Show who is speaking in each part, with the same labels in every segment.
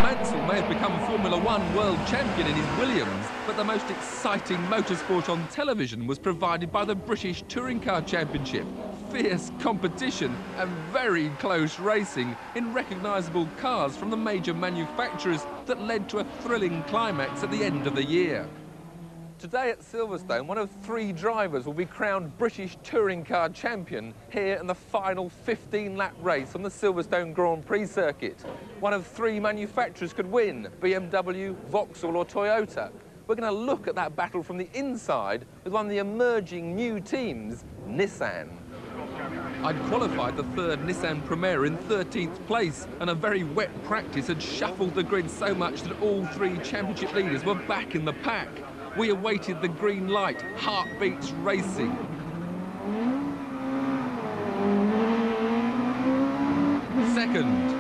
Speaker 1: Mansell may have become Formula One world champion in his Williams, but the most exciting motorsport on television was provided by the British Touring Car Championship. Fierce competition and very close racing in recognisable cars from the major manufacturers that led to a thrilling climax at the end of the year. Today at Silverstone, one of 3 drivers will be crowned British Touring Car Champion here in the final 15-lap race on the Silverstone Grand Prix circuit. One of 3 manufacturers could win, BMW, Vauxhall or Toyota. We're going to look at that battle from the inside with one of the emerging new teams, Nissan. I'd qualified the 3rd Nissan Primera in 13th place, and a very wet practice had shuffled the grid so much that all 3 championship leaders were back in the pack. We awaited the green light, heartbeats racing. Second,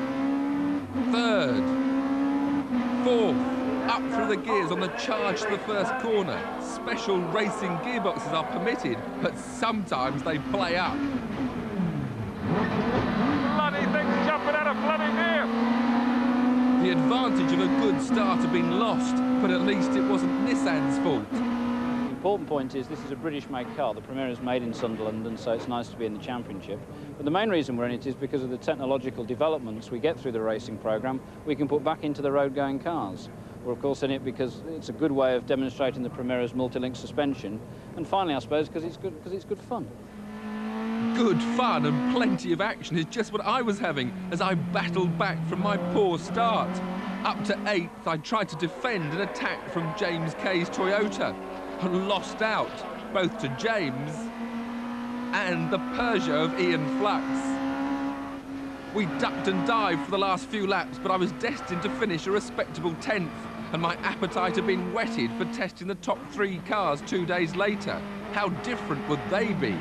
Speaker 1: third, fourth, up through the gears on the charge to the first corner. Special racing gearboxes are permitted, but sometimes they play up.
Speaker 2: Bloody thing's jumping out of bloody gear!
Speaker 1: The advantage of a good start had been lost, but at least it wasn't Nissan's fault.
Speaker 3: The important point is this is a British-made car. The Primera is made in Sunderland, and so it's nice to be in the championship. But the main reason we're in it is because of the technological developments we get through the racing programme we can put back into the road-going cars. We're, of course, in it because it's a good way of demonstrating the Primera's multi-link suspension. And finally, I suppose, because it's good fun.
Speaker 1: Good fun and plenty of action is just what I was having as I battled back from my poor start. Up to 8th, I tried to defend an attack from James Kay's Toyota and lost out, both to James and the Peugeot of Ian Flux. We ducked and dived for the last few laps, but I was destined to finish a respectable 10th, and my appetite had been whetted for testing the top 3 cars 2 days later. How different would they be?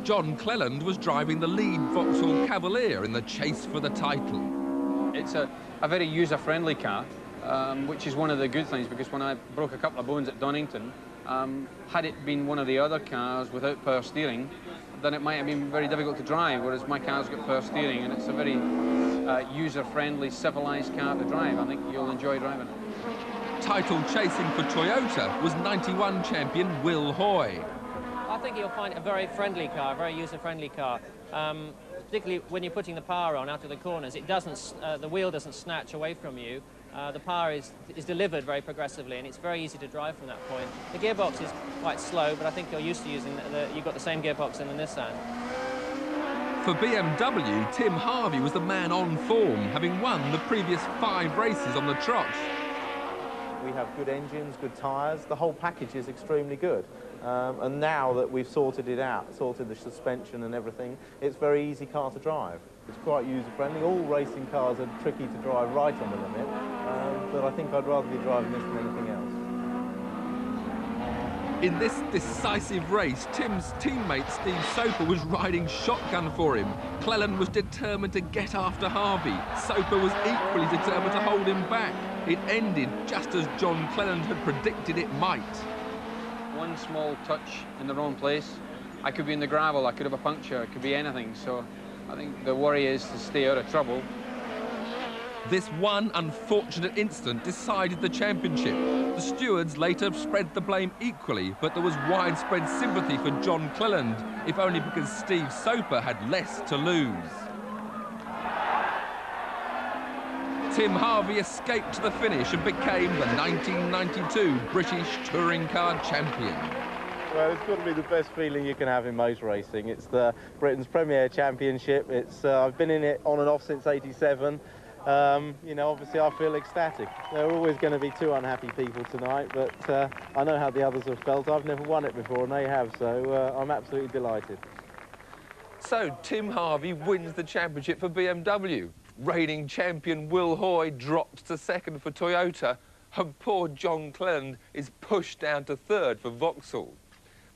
Speaker 1: John Cleland was driving the lead Vauxhall Cavalier in the chase for the title.
Speaker 4: It's a very user-friendly car, which is one of the good things, because when I broke a couple of bones at Donington, had it been one of the other cars without power steering, then it might have been very difficult to drive, whereas my car's got power steering, and it's a very user-friendly, civilised car to drive. I think you'll enjoy driving it.
Speaker 1: Title chasing for Toyota was 91 champion Will Hoy.
Speaker 5: I think you'll find it a very friendly car, a very user-friendly car. Particularly when you're putting the power on out of the corners, it doesn't, the wheel doesn't snatch away from you. The power is delivered very progressively, and it's very easy to drive from that point. The gearbox is quite slow, but I think you're used to using you've got the same gearbox in the Nissan.
Speaker 1: For BMW, Tim Harvey was the man on form, having won the previous 5 races on the trot.
Speaker 6: We have good engines, good tyres, the whole package is extremely good. And now that we've sorted it out, sorted the suspension and everything, it's a very easy car to drive. It's quite user-friendly. All racing cars are tricky to drive right on the limit, but I think I'd rather be driving this than anything else.
Speaker 1: In this decisive race, Tim's teammate Steve Soper was riding shotgun for him. Cleland was determined to get after Harvey. Soper was equally determined to hold him back. It ended just as John Cleland had predicted it might.
Speaker 4: One small touch in the wrong place, I could be in the gravel, I could have a puncture, it could be anything. So I think the worry is to stay out of trouble.
Speaker 1: This one unfortunate incident decided the championship. The stewards later spread the blame equally, but there was widespread sympathy for John Cleland, if only because Steve Soper had less to lose. Tim Harvey escaped to the finish and became the 1992 British Touring Car Champion.
Speaker 6: Well, it's got to be the best feeling you can have in motor racing. It's the Britain's premier championship. I've been in it on and off since '87. You know, obviously I feel ecstatic. There are always going to be 2 unhappy people tonight, but I know how the others have felt. I've never won it before, and they have, so I'm absolutely delighted.
Speaker 1: So Tim Harvey wins the championship for BMW. Reigning champion Will Hoy drops to 2nd for Toyota, and poor John Cleland is pushed down to 3rd for Vauxhall.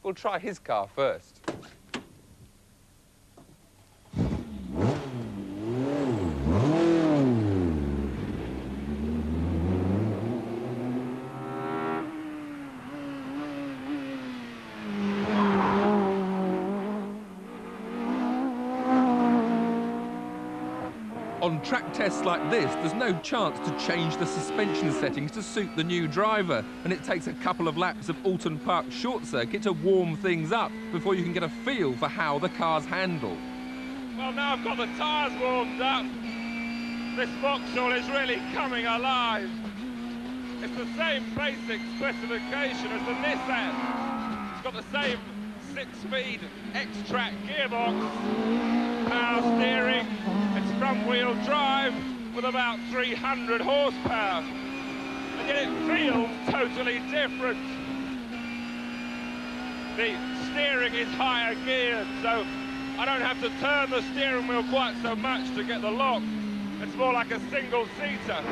Speaker 1: We'll try his car first. On track tests like this, there's no chance to change the suspension settings to suit the new driver, and it takes a couple of laps of Alton Park short circuit to warm things up before you can get a feel for how the cars handle.
Speaker 2: Well, now I've got the tyres warmed up, this Vauxhall is really coming alive. It's the same basic specification as the Nissan. It's got the same 6-speed X-Track gearbox, power steering, it's front-wheel drive with about 300 horsepower, and yet it feels totally different. The steering is higher geared, so I don't have to turn the steering wheel quite so much to get the lock. It's more like a single-seater.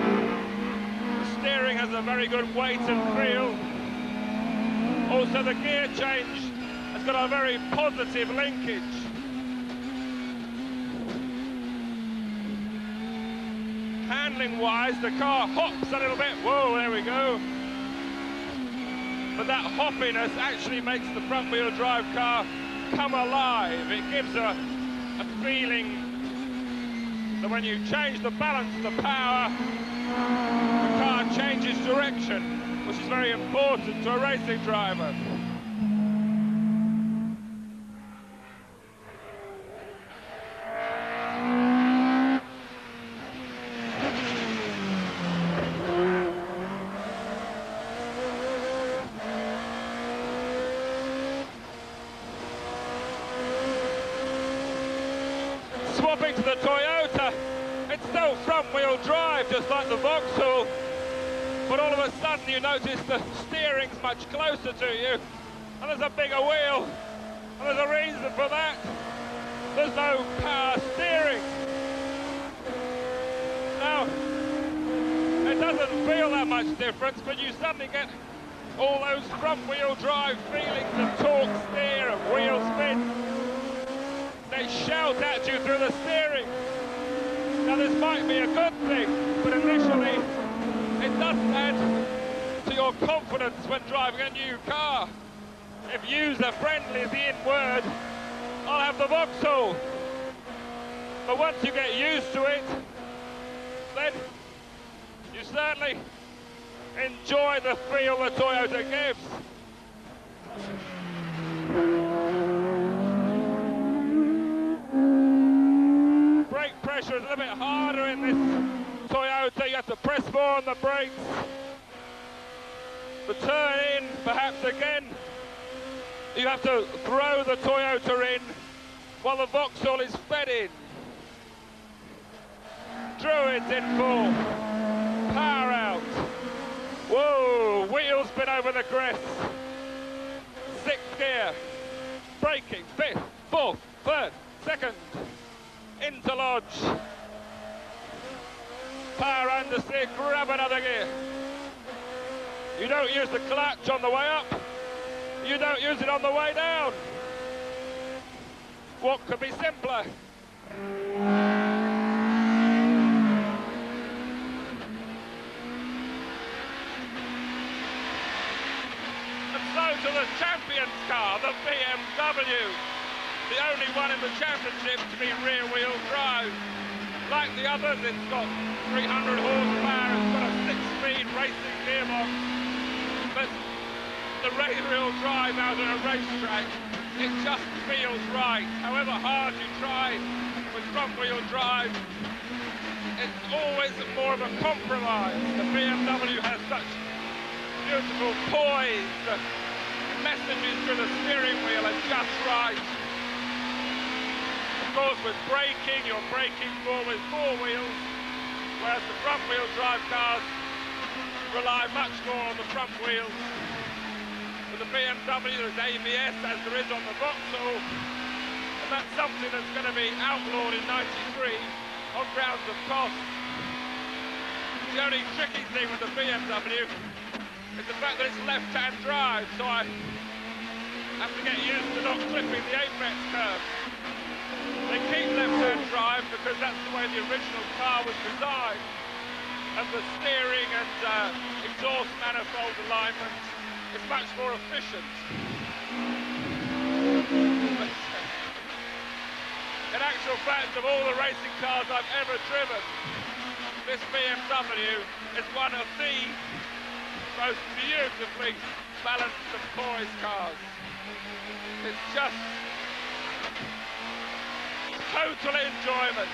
Speaker 2: The steering has a very good weight and feel. Also, the gear change has got a very positive linkage. Handling-wise, the car hops a little bit. Whoa, there we go. But that hoppiness actually makes the front-wheel drive car come alive. It gives a feeling that when you change the balance of the power, the car changes direction, which is very important to a racing driver. Swapping to the Toyota, it's still front-wheel drive, just like the Vauxhall, but all of a sudden you notice the steering's much closer to you, and there's a bigger wheel, and there's a reason for that. There's no power steering. Now, it doesn't feel that much difference, but you suddenly get all those front-wheel drive feelings of torque, steer, and wheel spin. They shout at you through the steering. Now this might be a good thing, but initially it doesn't add to your confidence when driving a new car. If user-friendly is the in-word, I'll have the Vauxhall. But once you get used to it, then you certainly enjoy the feel the Toyota gives. Pressure is a little bit harder in this Toyota. You have to press more on the brakes. The turn in, perhaps again, you have to throw the Toyota in while the Vauxhall is fed in. Druid's in full. Power out. Whoa, wheels spin over the crest. Sixth gear. Braking, fifth, fourth, third, second. Into lodge. Power understeer, grab another gear. You don't use the clutch on the way up. You don't use it on the way down. What could be simpler? And so to the champions car, the BMW. The only one in the championship to be rear-wheel drive. Like the others, it's got 300 horsepower, it's got a 6-speed racing gearbox. But the rear-wheel drive out on a racetrack, it just feels right. However hard you try with front-wheel drive, it's always more of a compromise. The BMW has such beautiful poise. The messages through the steering wheel are just right. Of course, with braking, you're braking more with four wheels, whereas the front-wheel drive cars rely much more on the front wheels. With the BMW, there's ABS, as there is on the Vauxhall, and that's something that's going to be outlawed in '93 on grounds of cost. The only tricky thing with the BMW is the fact that it's left-hand drive, so I have to get used to not clipping the apex curve. They keep left-hand drive because that's the way the original car was designed, and the steering and exhaust manifold alignment is much more efficient. In actual fact, of all the racing cars I've ever driven, this BMW is one of the most beautifully balanced and poised cars. It's just total enjoyment.